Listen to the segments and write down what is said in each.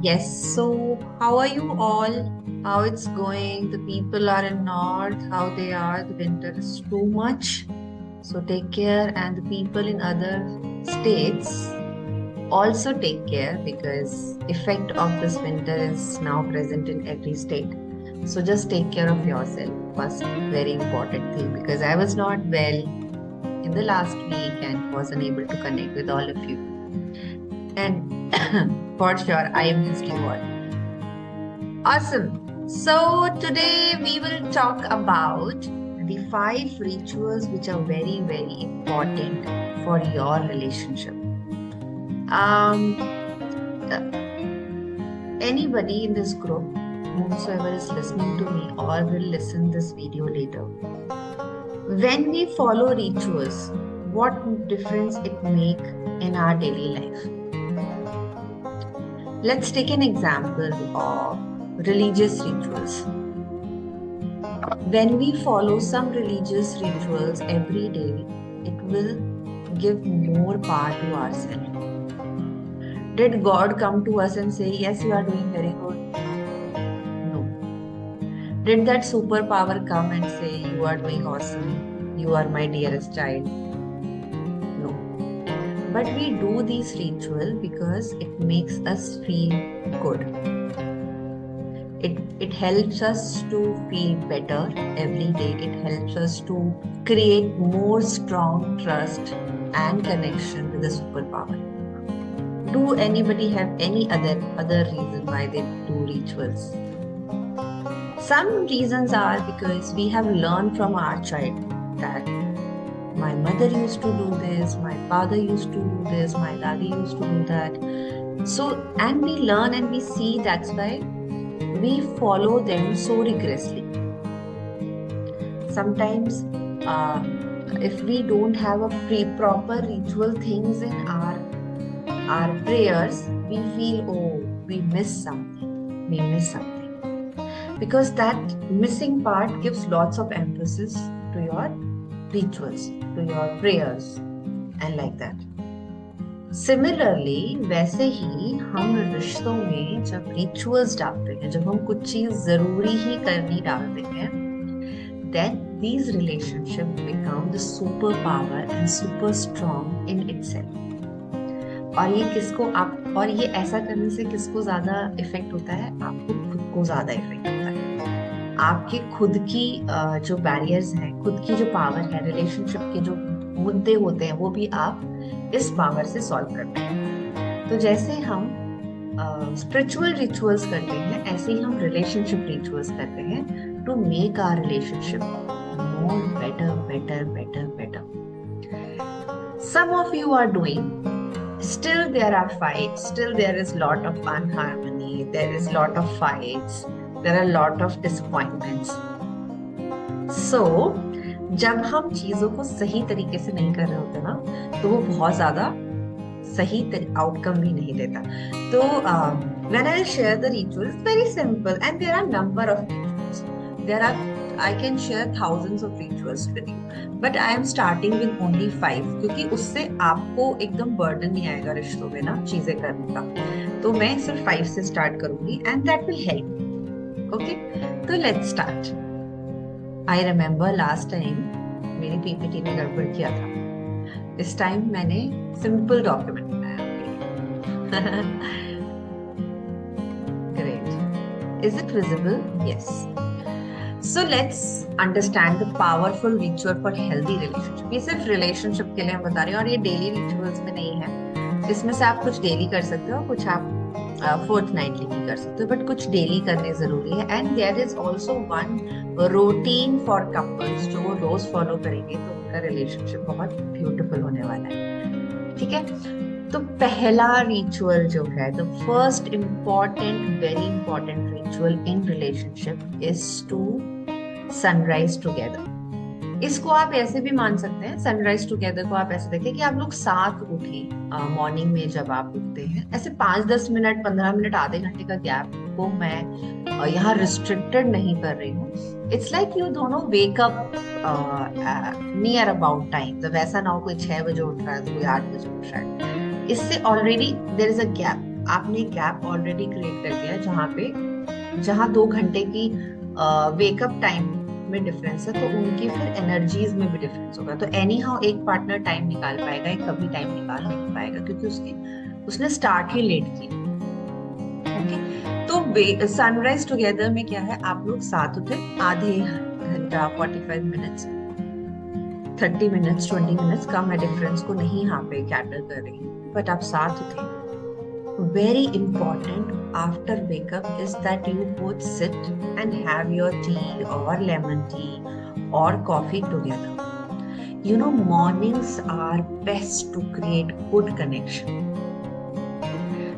Yes, so how are you all? How it's going? The people are in north, how they are. The winter is too much. So take care, and the people in other states also take care because effect of this winter is now present in every state. So just take care of yourself. First, very important thing because I was not well in the last week and was unable to connect with all of you. And for sure, I missed you all. Awesome. So today we will talk about the 5 rituals which are very, very important for your relationship. Um, uh, Anybody in this group, whosoever is listening to me or will listen this video later, when we follow rituals, what difference it make in our daily life? Let's take an example of religious rituals. When we follow some religious rituals every day, it will give more power to ourselves. Did God come to us and say, yes, you are doing very good? No. Did that superpower come and say, you are doing awesome? You are my dearest child? No. But we do these rituals because it makes us feel good. It helps us to feel better every day. It helps us to create more strong trust and connection with the superpower. Do anybody have any other reason why they do rituals? Some reasons are because we have learned from our child that my mother used to do this, my father used to do this, my daddy used to do that. So, and we learn and we see, that's why we follow them so rigorously. Sometimes, if we don't have a proper ritual things in our prayers, we feel, oh, we miss something. We miss something. Because that missing part gives lots of emphasis to your rituals, to your prayers, and like that. Similarly वैसे ही हम रिश्तों में जब rituals डालते हैं, जब हम कुछ चीज जरूरी ही करनी डालते हैं, then these relationships become the superpower and super strong in itself. और ये किसको आप और ये ऐसा करने से किसको ज्यादा इफेक्ट होता है? आपको खुद को ज्यादा इफेक्ट होता है. आपके खुद की जो बैरियर्स हैं, खुद की जो पावर है, रिलेशनशिप के जो मुद्दे होते हैं, वो भी आप इस पावर से सॉल्व करते हैं. तो जैसे हम स्पिरिचुअल रिचुअल्स करते हैं, ऐसे ही हम रिलेशनशिप रिचुअल्स करते हैं to make our relationship more better. Some of you are doing. Still there are fights. Still there is lot of unharmony. There is lot of fights. There are lot of disappointments. So जब हम चीजों को सही तरीके से नहीं कर रहे होते ना, तो वो बहुत ज्यादा सही आउटकम भी नहीं देता. तो when I share the rituals, very simple, and there are number of rituals. I can share thousands of rituals with you, but I am starting with only 5 क्योंकि उससे आपको एकदम बर्डन नहीं आएगा रिश्तों में ना चीजें करने का. तो मैं सिर्फ 5 से स्टार्ट करूंगी and that will help. Okay, तो let's start. I remember last time मेरी पीपीटी ने गड़बड़ किया था. इस टाइम मैंने सिंपल डॉक्यूमेंट बनाया. Great. Is it visible? Yes. So let's understand the powerful ritual for healthy relationship. ये सिर्फ रिलेशनशिप के लिए हम बता रहे हैं और ये डेली रिचुअल्स में नहीं है. इसमें से आप कुछ डेली कर सकते हो, कुछ आप फोर्टनाइटली भी कर सकते हो, बट कुछ डेली करने जरूरी है. And there is also one routine for couples जो वो रोज फॉलो करेंगे तो उनका रिलेशनशिप बहुत ब्यूटीफुल होने वाला है. ठीक है, तो पहला रिचुअल जो है, the first important very important ritual in relationship is to sunrise together. इसको आप ऐसे भी मान सकते हैं, सनराइज टुगेदर को आप ऐसे देखें कि आप लोग साथ उठें. मॉर्निंग में जब आप उठते हैं, ऐसे 5-10 मिनट, 15 मिनट, आधे घंटे का गैप को मैं यहाँ रिस्ट्रिक्टेड नहीं कर रही हूँ. इट्स लाइक यू दोनों वेकअप नियर अबाउट टाइम. तो वैसा ना हो कोई 6 बजे उठ रहा है तो कोई 8 बजे उठ रहा है. इससे already there is a gap. आपने गैप ऑलरेडी क्रिएट कर दिया जहाँ 2 घंटे की वेकअप टाइम में डिफरेंस है, तो उनकी फिर एनर्जीज में भी डिफरेंस होगा। तो एनी हाउ एक पार्टनर टाइम निकाल पाएगा, एक कभी टाइम निकाल नहीं पाएगा, क्योंकि उसने स्टार्ट ही लेट किया। ओके, तो सनराइज टुगेदर में क्या है, आप लोग साथ उठे, आधे घंटा 45 मिनट्स 30 मिनट्स 20 मिनट्स कम है, डिफरेंस को नहीं यहाँ पे कैटर कर रही हूँ, बट आप साथ उठे। Very important after wake up is that you both sit and have your tea or lemon tea or coffee together. You know, mornings are best to create good connection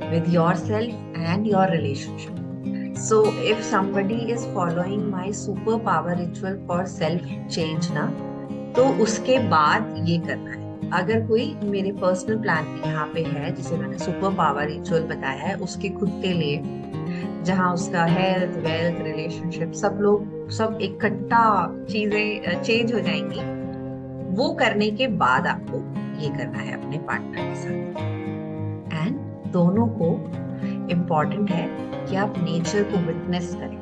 with yourself and your relationship. So if somebody is following my superpower ritual for self change ना, तो उसके बाद ये करना है। अगर कोई मेरे पर्सनल प्लान में यहाँ पे है, जिसे मैंने सुपर पावर रिचुअल बताया है उसके खुद के लिए, जहाँ उसका हेल्थ वेल्थ रिलेशनशिप सब इकट्ठा चीजें चेंज हो जाएंगी, वो करने के बाद आपको ये करना है अपने पार्टनर के साथ। एंड दोनों को इम्पोर्टेंट है कि आप नेचर को विटनेस करें,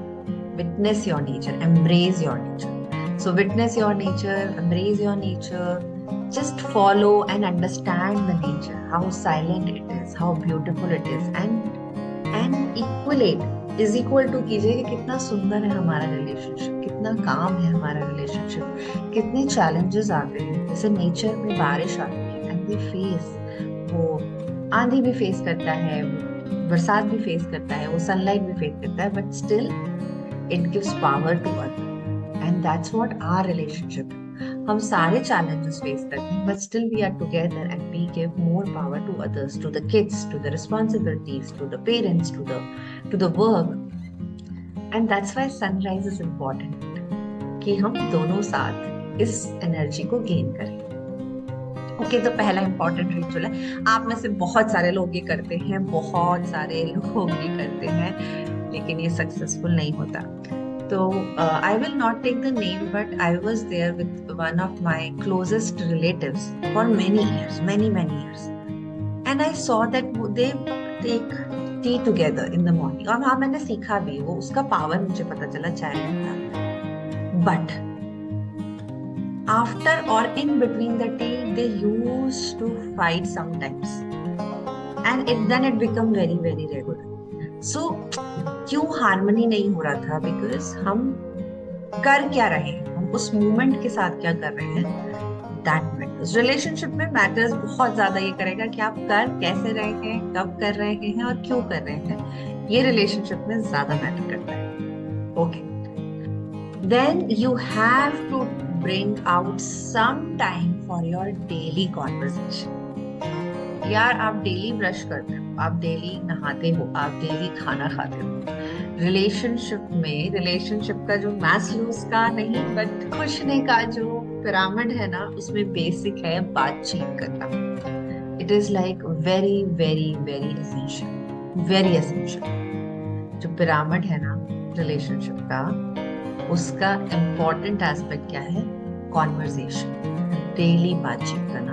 witness your nature, embrace your nature. So witness your nature, embrace your nature, just follow and understand the nature, how silent it is, how beautiful it is, and equate is equal to कीजिए कि कितना सुंदर है हमारा relationship, कितना काम है हमारा रिलेशनशिप, कितने चैलेंजेस आते हैं। जैसे नेचर में बारिश आती है एंड वी फेस, वो आंधी भी फेस करता है, बरसात भी फेस करता है, वो सनलाइट भी फेस करता है, but still it gives power to other. And that's what our relationship is. हम सारे challenges face करते हैं, but still we are together and we give more power to others, to the kids, to the responsibilities, to the parents, to the work. And that's why sunrise is important, कि हम दोनों साथ इस energy को gain करें। Okay, तो पहला important ritual है। आप में से बहुत सारे लोग ये करते हैं, बहुत सारे लोग ये करते हैं, लेकिन ये सक्सेसफुल नहीं होता। So I will not take the name, but I was there with one of my closest relatives for many years, many years, and I saw that they take tea together in the morning. और हाँ, मैंने सीखा भी, वो उसका power मुझे पता चला चाय का। But after or in between the tea, they used to fight sometimes, and then it become very regular. So क्यों हार्मनी नहीं हो रहा था? बिकॉज हम कर क्या रहे हैं, हम उस मोमेंट के साथ क्या कर रहे हैं, दैट मैटर्स। रिलेशनशिप में मैटर्स बहुत ज्यादा ये करेगा कि आप कर कैसे रहे हैं, कब कर रहे हैं और क्यों कर रहे हैं, ये रिलेशनशिप में ज्यादा मैटर करता है। Okay, then you have to bring out some time for your daily conversation. यार, आप डेली ब्रश करते हो, आप डेली नहाते हो, आप डेली खाना खाते हो। रिलेशनशिप का जो मैस्लोस का नहीं बट खुशने का जो पिरामिड है ना, उसमें बेसिक है बातचीत करना। It is like very essential. जो पिरामिड है ना रिलेशनशिप का, उसका इम्पोर्टेंट एस्पेक्ट क्या है? कॉन्वर्सेशन, डेली बातचीत करना।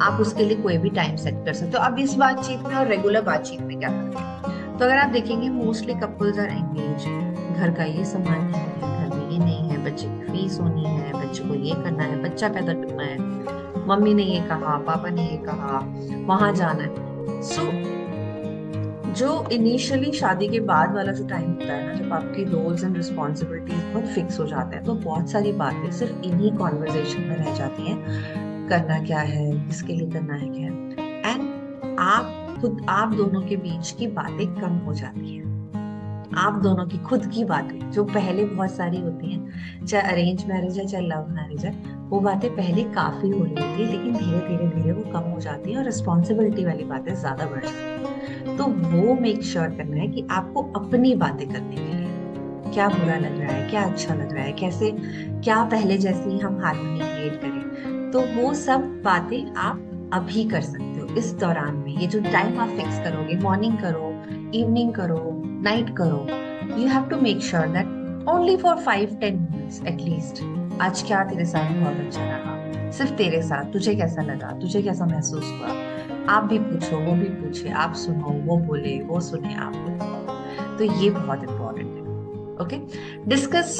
आप उसके लिए कोई भी टाइम सेट कर सकते हो। अब इस बातचीत में और रेगुलर बातचीत में क्या फर्क है? तो अगर आप देखेंगे, मोस्टली कपल्स आर एंगेज, घर का ये सामान नहीं है, घर में ये नहीं है, बच्चे की फीस होनी है, बच्चे को ये करना है, बच्चा पैदा करना है, मम्मी ने ये कहा, पापा ने ये कहा, वहां जाना है। सो जो इनिशियली शादी के बाद वाला जो टाइम होता है ना, जब आपकी रोल्स एंड रिस्पॉन्सिबिलिटीज बहुत फिक्स हो जाते हैं, तो बहुत सारी बातें सिर्फ इन्हीं कॉन्वर्सेशन में रह जाती हैं। करना क्या है, किसके लिए करना है, क्या है, एंड आप दोनों के बीच की बातें कम हो जाती हैं। आप दोनों की खुद की बातें जो पहले बहुत सारी होती हैं, चाहे अरेंज मैरिज है चाहे लव मैरिज है, वो बातें पहले काफी हो रही होती है, लेकिन धीरे वो कम हो जाती है और रिस्पॉन्सिबिलिटी वाली बातें ज्यादा बढ़ जाती हैं। तो वो मेक श्योर करना है कि आपको अपनी बातें करने के लिए क्या बुरा लग रहा है, क्या अच्छा लग रहा है, कैसे क्या पहले जैसे ही हम हार्मनी क्रिएट करें, तो वो सब बातें आप अभी कर सकते हो इस दौरान में। ये जो टाइम आप फिक्स करोगे, मॉर्निंग करो, इवनिंग करो, नाइट करो, you have to make sure that only for 5-10 minutes at least, आज क्या तेरे साथ बहुत अच्छा रहा, सिर्फ तेरे साथ, तुझे कैसा लगा, तुझे कैसा महसूस हुआ, आप भी पूछो, वो भी पूछे, आप सुनो, वो बोले, वो सुने, आप बोले। तो ये बहुत इंपॉर्टेंट है। Okay, discuss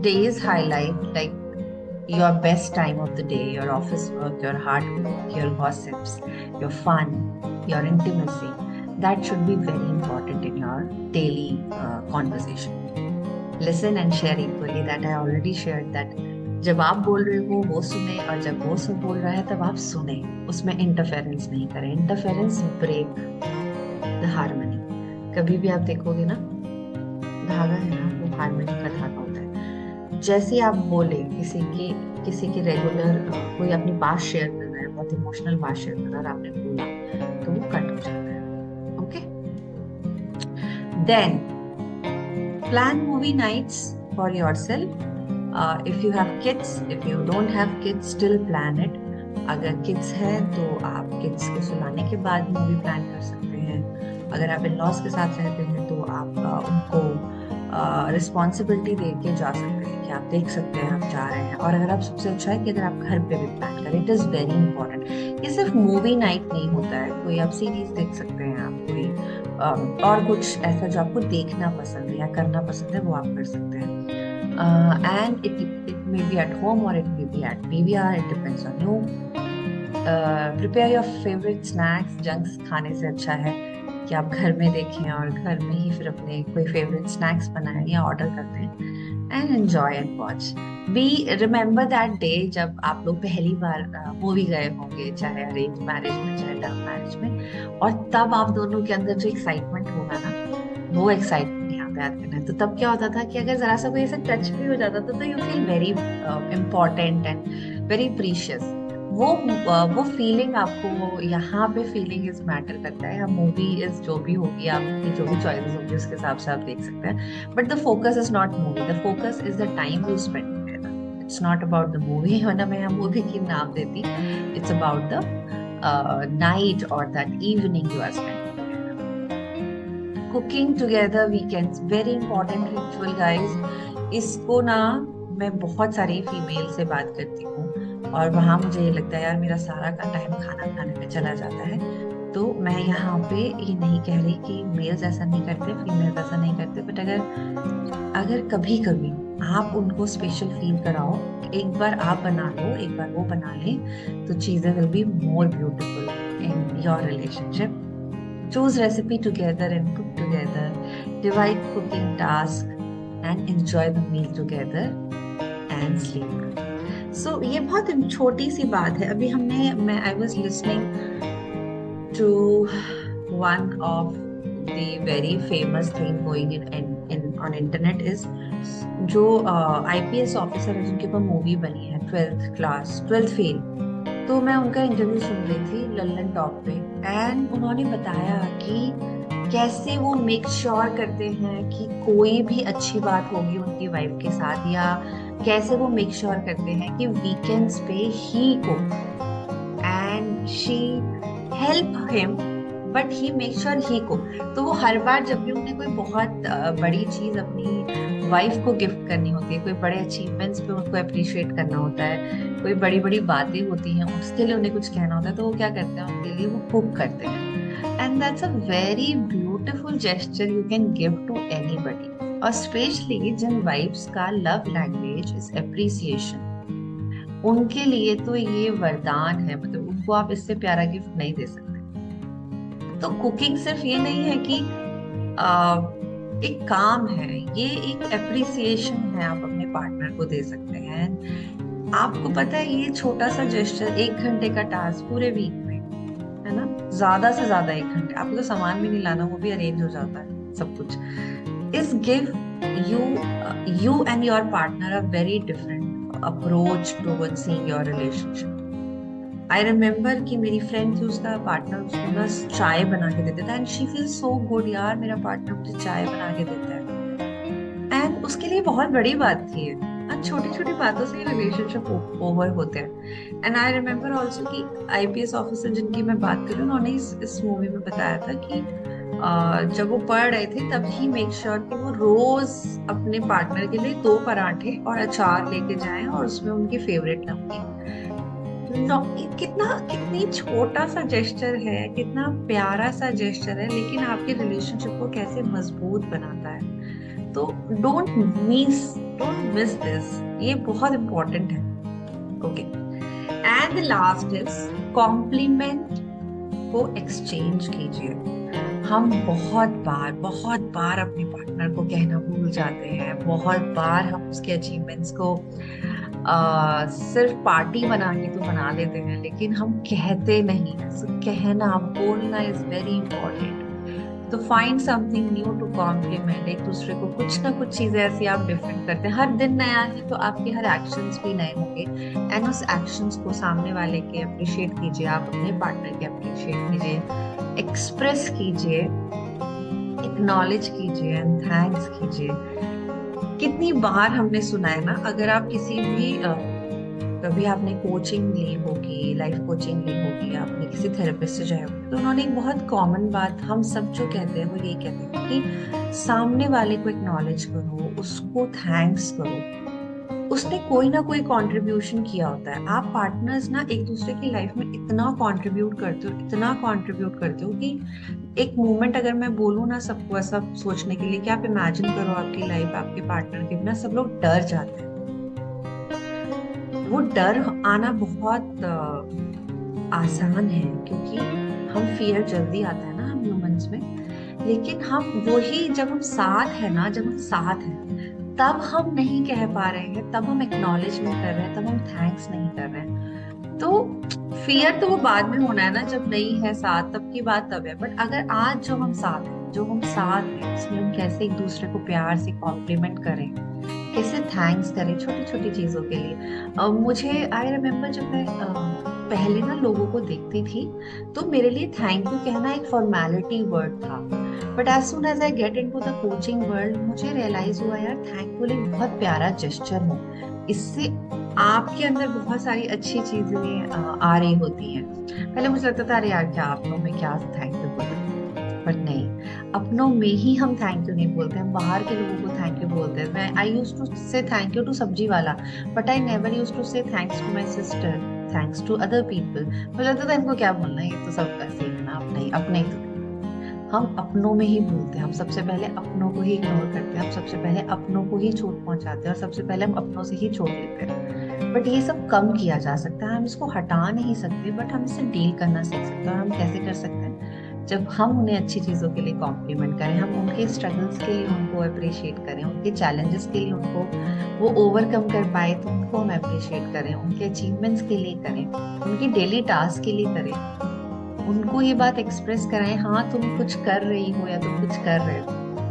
days highlight like your best time of the day, your office work, your hard work, your gossips, your fun, your intimacy. That should be very important in your daily conversation. Listen and share equally. That I already shared that जब आप बोल रहे हो वो सुने, और जब वो सब बोल रहा है तब आप सुने, उसमें इंटरफेरेंस नहीं करें। Interference break the harmony. कभी भी आप देखोगे ना, धागा है ना, वो हार्मनी का धागा होता है। जैसे आप बोले किसी की रेगुलर कोई अपनी बात शेयर कर रहा है, बहुत इमोशनल बात शेयर कर रहा है, और आपने बोला तो वो कट हो जाता है। Okay, then plan movie nights for yourself. If you have kids, if you don't have kids, still plan it. अगर किड्स हैं तो आप किड्स को सुलाने के बाद मूवी प्लान कर सकते हैं। अगर आप इन लॉज के साथ रहते हैं तो आप उनको रिस्पॉन्सिबिलिटी दे के जा सकते हैं कि आप देख सकते हैं आप जा रहे हैं। और अगर आप, सबसे अच्छा है कि अगर आप घर पे भी प्लान करें, इट इज़ वेरी इंपॉर्टेंट। ये सिर्फ मूवी नाइट नहीं होता है, कोई आप सीरीज देख सकते हैं, आप कोई और कुछ ऐसा जो आपको देखना पसंद है या करना पसंद है वो आप कर सकते हैं। And it may be at home और it may be at PVR, it depends on you. Prepare your favourite snacks. Junks खाने से अच्छा है कि आप घर में देखें और घर में ही फिर अपने कोई फेवरेट स्नैक्स बनाएं या ऑर्डर कर दें, and enjoy and watch. B remember that day जब आप लोग पहली बार मूवी गए होंगे, चाहे अरेंज मैरिज में चाहे लव मैरिज में, और तब आप दोनों के अंदर जो एक्साइटमेंट होगा ना, वो एक्साइटमेंट यहाँ पे याद करना है। तो तब क्या होता था कि अगर जरा सा कोई ऐसा टच भी हो जाता था तो you feel very important and very precious. वो फीलिंग आपको यहाँ पे फीलिंग इज मैटर करता है। मूवी इज जो भी होगी, आपकी जो भी चॉइसेस होगी उसके हिसाब से आप देख सकते हैं। But the focus is not movie, the focus is the time you spend together. It's not about the movie, वरना मैं यहाँ मूवी की नाम देती। इट्स अबाउट द नाइट और that evening you are spending together. Cooking together weekends, very important ritual guys. इसको ना मैं बहुत सारी फीमेल से बात करती हूँ और वहाँ मुझे ये लगता है यार मेरा सारा का टाइम खाना बनाने में चला जाता है। तो मैं यहाँ पे ये नहीं कह रही कि मेल्स ऐसा नहीं करते, फीमेल्स ऐसा नहीं करते, बट अगर कभी कभी आप उनको स्पेशल फील कराओ, एक बार आप बना लो, एक बार वो बना ले, तो चीजें will be more beautiful in your relationship. Choose recipe together and cook together, divide cooking task and enjoy the meal together and sleep. So ये बहुत छोटी सी बात है। अभी मैं I was listening to one of the very famous thing going in on internet is, जो IPS officer है जिनके ऊपर मूवी बनी है, 12th फेल। तो मैं उनका इंटरव्यू सुन रही थी लल्लन टॉप पे, एंड उन्होंने बताया कि कैसे वो मेक श्योर करते हैं कि कोई भी अच्छी बात होगी उनकी वाइफ के साथ, या कैसे वो मेक श्योर करते हैं कि वीकेंड्स पे ही को, and she help him but he make sure ही को। तो वो हर बार जब भी उन्हें कोई बहुत बड़ी चीज अपनी वाइफ को गिफ्ट करनी होती है, कोई बड़े अचीवमेंट्स पे उनको अप्रिशिएट करना होता है, कोई बड़ी बड़ी बातें होती हैं उसके लिए उन्हें कुछ कहना होता है, तो वो क्या करते हैं उनके लिए, वो कुक करते हैं। And that's a very beautiful gesture you can give to anybody, और स्पेशली जिन वाइफ्स का लव लैंग्वेज इज एप्रिसिएशन, उनके लिए तो ये वरदान है। मतलब उनको आप इससे प्यारा गिफ्ट नहीं दे सकते। तो कुकिंग सिर्फ ये नहीं है कि एक काम है, ये एक एप्रिसिएशन है, आप अपने पार्टनर को दे सकते हैं। आपको पता है ये छोटा सा जेस्चर 1 घंटे का टास्क पूरे वीक में, है ना, ज्यादा से ज्यादा 1 घंटे, आपको तो सामान भी नहीं लाना, वो भी अरेंज हो जाता है सब कुछ। इस give you and your partner a very different approach towards seeing your relationship. I remember कि मेरी फ्रेंड थी, उसका पार्टनर उसको ना चाय बना के देता था, and she feel so good, यार मेरा पार्टनर मुझे चाय बना के देता है। एंड उसके लिए बहुत बड़ी बात थी छोटी छोटी बातों से ही रिलेशनशिप ओवर होते हैं। एंड आई रिमेम्बर ऑल्सो कि आईपीएस ऑफिसर जिनकी मैं बात करूँ, उन्होंने इस मूवी में बताया था कि जब वो पढ़ रहे थे तब ही मेक श्योर कि वो रोज अपने पार्टनर के लिए 2 पराठे और अचार लेके जाएं, और उसमें उनकी फेवरेट नमकीन। कितनी छोटा सा जेस्चर है, कितना प्यारा सा जेस्चर है, लेकिन आपके रिलेशनशिप को कैसे मजबूत बनाता है। तो डोंट डोंट मिस दिस, ये बहुत इंपॉर्टेंट है। Okay, and the last is compliment को एक्सचेंज कीजिए। हम बहुत बार अपने पार्टनर को कहना भूल जाते हैं, बहुत बार हम उसके अचीवमेंट्स को सिर्फ पार्टी बना के तो बना देते हैं, लेकिन हम कहते नहीं हैं। So, कहना बोलना इज वेरी इंपॉर्टेंट। तो find something new to compliment. एक दूसरे को कुछ ना कुछ चीजें ऐसी आप डिफरेंट करते हैं, हर दिन नया है तो आपके हर एक्शंस भी नए होंगे। एंड उस एक्शंस को सामने वाले के अप्रिशिएट कीजिए, आप अपने पार्टनर के अप्रिशिएट कीजिए, एक्सप्रेस कीजिए, एक्नॉलेज कीजिए एंड थैंक्स कीजिए। कितनी बार हमने सुना है ना, अगर आप किसी भी कभी आपने कोचिंग ली होगी, लाइफ कोचिंग ली होगी, आपने किसी थेरेपिस्ट से जाए होगी, तो उन्होंने एक बहुत कॉमन बात हम सब जो कहते हैं वो यही कहते हैं कि सामने वाले को एक्नॉलेज करो, उसको थैंक्स करो, उसने कोई ना कोई कंट्रीब्यूशन किया होता है। आप पार्टनर्स ना एक दूसरे की लाइफ में इतना कंट्रीब्यूट करते हो, इतना कंट्रीब्यूट करते हो कि एक मोमेंट अगर मैं बोलूँ ना सबको ऐसा सोचने के लिए कि आप इमेजिन करो आपकी लाइफ आपके पार्टनर के बिना, सब लोग डर जाते हैं। वो डर आना बहुत आसान है, क्योंकि हम फियर जल्दी आता है ना हम ह्यूमंस में, लेकिन हम वही जब हम साथ है ना, जब हम साथ हैं तब हम नहीं कह पा रहे हैं, तब हम एक्नॉलेज नहीं कर रहे हैं, तब हम थैंक्स नहीं कर रहे हैं। तो फियर तो वो बाद में होना है ना, जब नहीं है साथ तब की बात तब है। बट अगर आज जो हम साथ हैं, जो हम साथ हैं, इसमें हम कैसे एक दूसरे को प्यार से कॉम्प्लीमेंट करें, कैसे थैंक्स करें छोटी छोटी चीजों के लिए। मुझे आई रिमेम्बर जब मैं पहले ना लोगों को देखती थी तो मेरे लिए थैंक यू कहना एक फॉर्मेलिटी वर्ड था। But as soon as I get into the coaching world, मुझे रियलाइज हुआ यार थैंकफुल एक बहुत प्यारा जेस्चर है। इससे आपके अंदर बहुत सारी अच्छी चीजें आ रही होती हैं। पहले मुझे लगता था अरे यार क्या आप लोग में क्या थैंक यू बोलते, बट नहीं, अपनों में ही हम थैंक यू नहीं बोलते, हम बाहर के लोगों को थैंक यू बोलते हैं। मैं I used to say thank you to सब्जी वाला, but I never used to say thanks to my sister, thanks to other people. मुझे लगता था इनको क्या बोलना है, ये तो सब ऐसे ही है ना, अपने अपने ही तो। हम अपनों में ही भूलते हैं, हम सबसे पहले अपनों को ही इग्नोर करते हैं, हम सबसे पहले अपनों को ही चोट पहुंचाते हैं, और सबसे पहले हम अपनों से ही चोट लेते हैं। बट ये सब कम किया जा सकता है, हम इसको हटा नहीं सकते, बट हम इससे डील करना सीख सकते हैं। और हम कैसे कर सकते हैं, जब हम उन्हें अच्छी चीजों के लिए कॉम्प्लीमेंट करें, हम उनके स्ट्रगल्स के लिए उनको अप्रिशिएट करें, उनके चैलेंजेस के लिए उनको वो ओवरकम कर पाए तो उनको हम अप्रिशिएट करें, उनके अचीवमेंट्स के लिए करें, उनकी डेली टास्क के लिए करें, उनको ये बात एक्सप्रेस कराएं हाँ तुम कुछ कर रही हो या तुम कुछ कर रहे हो,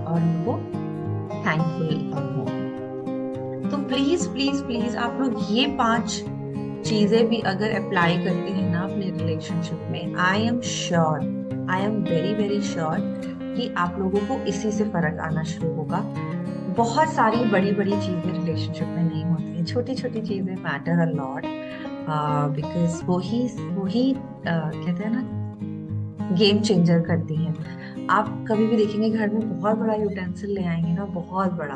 और उनको थैंकफुल हो। तो प्लीज प्लीज प्लीज आप लोग ये 5 चीजें भी अगर अप्लाई करते हैं ना अपने रिलेशनशिप में, I am sure, I am very very sure कि आप लोगों को इसी से फर्क आना शुरू होगा। बहुत सारी बड़ी बड़ी चीजें रिलेशनशिप में नहीं होती हैं, छोटी छोटी चीजें मैटर अ लॉट, बिकॉज वही कहते हैं ना गेम चेंजर करती हैं। आप कभी भी देखेंगे घर में बहुत बड़ा यूटेंसिल ले आएंगे ना, बहुत बड़ा,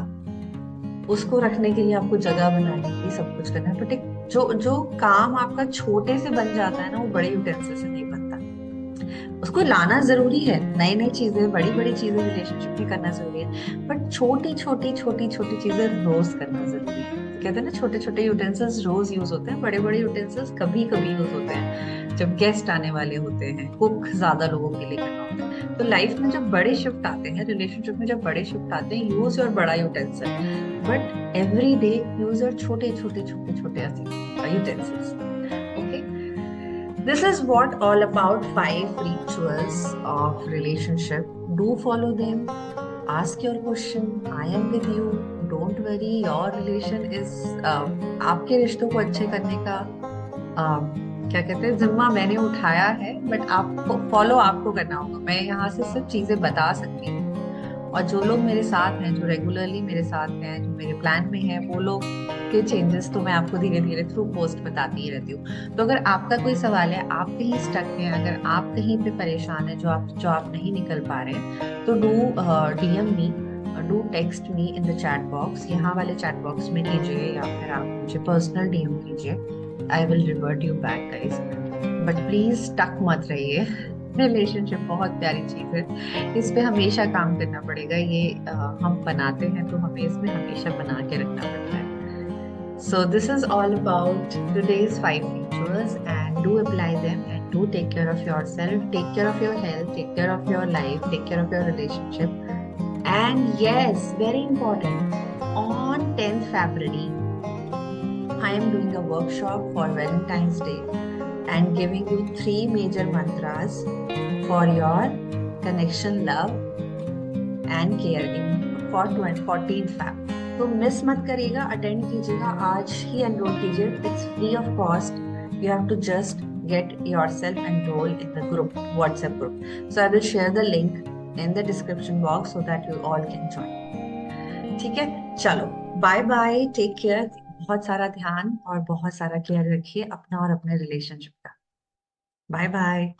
उसको रखने के लिए आपको जगह बनाने के लिए सब कुछ करना है, बट एक जो जो काम आपका छोटे से बन जाता है ना, वो बड़े यूटेंसिल से नहीं बनता। उसको लाना जरूरी है, नई नई चीजें, बड़ी बड़ी चीजें रिलेशनशिप में करना जरूरी है, बट छोटी छोटी छोटी छोटी चीजें रोज करना जरूरी है। तो कहते हैं ना छोटे छोटे यूटेंसिल्स रोज यूज होते हैं, बड़े बड़े यूटेंसिल्स कभी कभी यूज होते हैं, जब गेस्ट आने वाले होते हैं, कुक ज्यादा लोगों के लिए करना होता है। तो लाइफ में जब बड़े शिफ्ट आते हैं, रिलेशनशिप में जब बड़े शिफ्ट आते हैं, यूज योर बड़ा utensil, but every day use your छोटे छोटे छोटे छोटे utensils. Okay, this is what all about 5 rituals of relationship. Do follow them, ask your question, I am with you, don't worry, your relation is आपके रिश्तों को अच्छे करने का क्या कहते हैं जिम्मा मैंने उठाया है, बट आपको फॉलो आपको करना होगा। मैं यहाँ से सिर्फ चीजें बता सकती हूँ, और जो लोग मेरे साथ हैं, जो रेगुलरली मेरे साथ हैं, जो मेरे प्लान में हैं, वो लोग के चेंजेस तो मैं आपको धीरे धीरे थ्रू पोस्ट बताती ही रहती हूँ। तो अगर आपका कोई सवाल है, आप कहीं स्टक हैं, अगर आप कहीं पे परेशान है, जो आप नहीं निकल पा रहे हैं, तो do DM me, do text me in the chat box, यहाँ वाले चैट बॉक्स में कीजिए, या फिर आप मुझे पर्सनल DM कीजिए। I will revert you back guys. But please stuck मत रहिए। रिलेशनशिप बहुत प्यारी चीज है, इस पे हमेशा काम करना पड़ेगा। ये हम बनाते हैं तो हमें इसमें हमेशा बना के रखना पड़ता है। So this is all about today's 5 features, and do apply them and do take care of yourself, take care of your health, take care of your life, take care of your relationship. And yes, very important, on 10th February I am doing a workshop for Valentine's Day and giving you 3 major mantras for your connection, love and caregiving for 14th Feb. तो miss मत करिएगा, attend कीजिएगा, आज ही enrol कीजिए। It's free of cost. You have to just get yourself enrolled in the group, WhatsApp group. So I will share the link in the description box so that you all can join. ठीक है, चलो, bye bye, take care, बहुत सारा ध्यान और बहुत सारा care रखिए अपना और अपने रिलेशनशिप का। Bye bye.